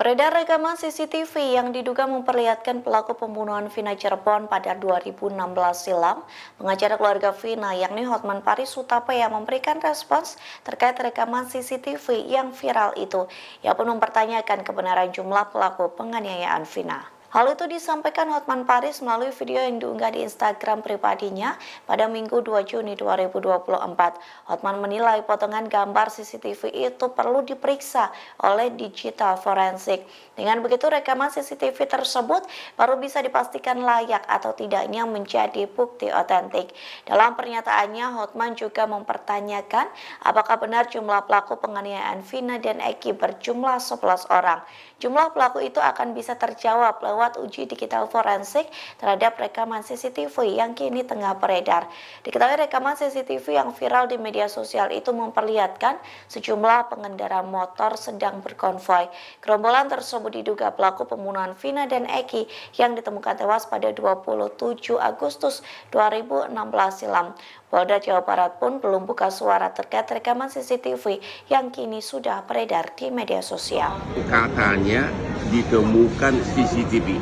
Beredar rekaman CCTV yang diduga memperlihatkan pelaku pembunuhan Vina Cirebon pada 2016 silam. Pengacara keluarga Vina yakni Hotman Paris Hutapea memberikan respons terkait rekaman CCTV yang viral itu. Ia pun mempertanyakan kebenaran jumlah pelaku penganiayaan Vina. Hal itu disampaikan Hotman Paris melalui video yang diunggah di Instagram pribadinya pada Minggu 2 Juni 2024. Hotman menilai potongan gambar CCTV itu perlu diperiksa oleh digital forensik. Dengan begitu rekaman CCTV tersebut baru bisa dipastikan layak atau tidaknya menjadi bukti otentik. Dalam pernyataannya, Hotman juga mempertanyakan apakah benar jumlah pelaku penganiayaan Vina dan Eki berjumlah 11 orang. Jumlah pelaku itu akan bisa terjawab lewat uji digital forensik terhadap rekaman CCTV yang kini tengah beredar. Diketahui rekaman CCTV yang viral di media sosial itu memperlihatkan sejumlah pengendara motor sedang berkonvoi. Gerombolan tersebut diduga pelaku pembunuhan Vina dan Eki yang ditemukan tewas pada 27 Agustus 2016 silam. Polda Jawa Barat pun belum buka suara terkait rekaman CCTV yang kini sudah beredar di media sosial. Katanya ditemukan CCTV,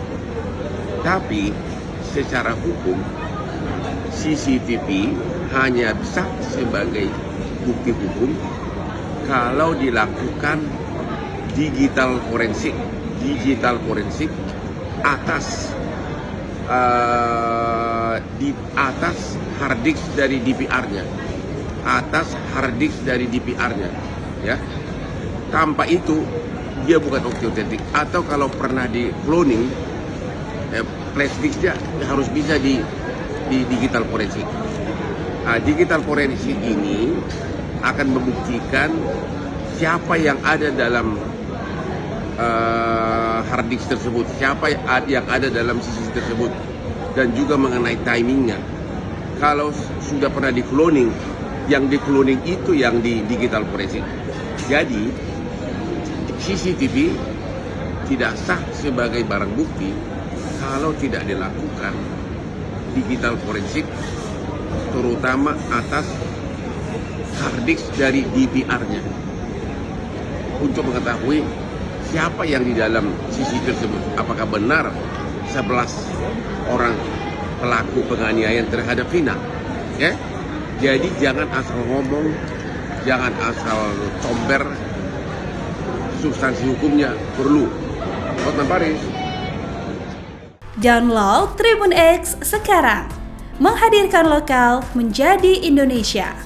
tapi secara hukum CCTV hanya bisa sebagai bukti hukum kalau dilakukan digital forensik atas di atas hard disk dari DVR-nya, ya. Tanpa itu dia bukan bukti otentik. Atau kalau pernah di cloning, flash disknya harus bisa di digital forensik. Digital forensik ini akan membuktikan siapa yang ada dalam hard disk tersebut, siapa yang ada dalam CCTV tersebut, dan juga mengenai timingnya. Kalau sudah pernah di cloning, yang di cloning itu yang di digital forensik. Jadi CCTV tidak sah sebagai barang bukti kalau tidak dilakukan digital forensik, terutama atas hard disk dari DVR-nya, untuk mengetahui siapa yang di dalam CCTV tersebut. Apakah benar 11 orang pelaku penganiayaan terhadap Vina? Ya? Jadi jangan asal ngomong, jangan asal comber, substansi hukumnya perlu. Hotman Paris. Download Tribun X sekarang, menghadirkan lokal menjadi Indonesia.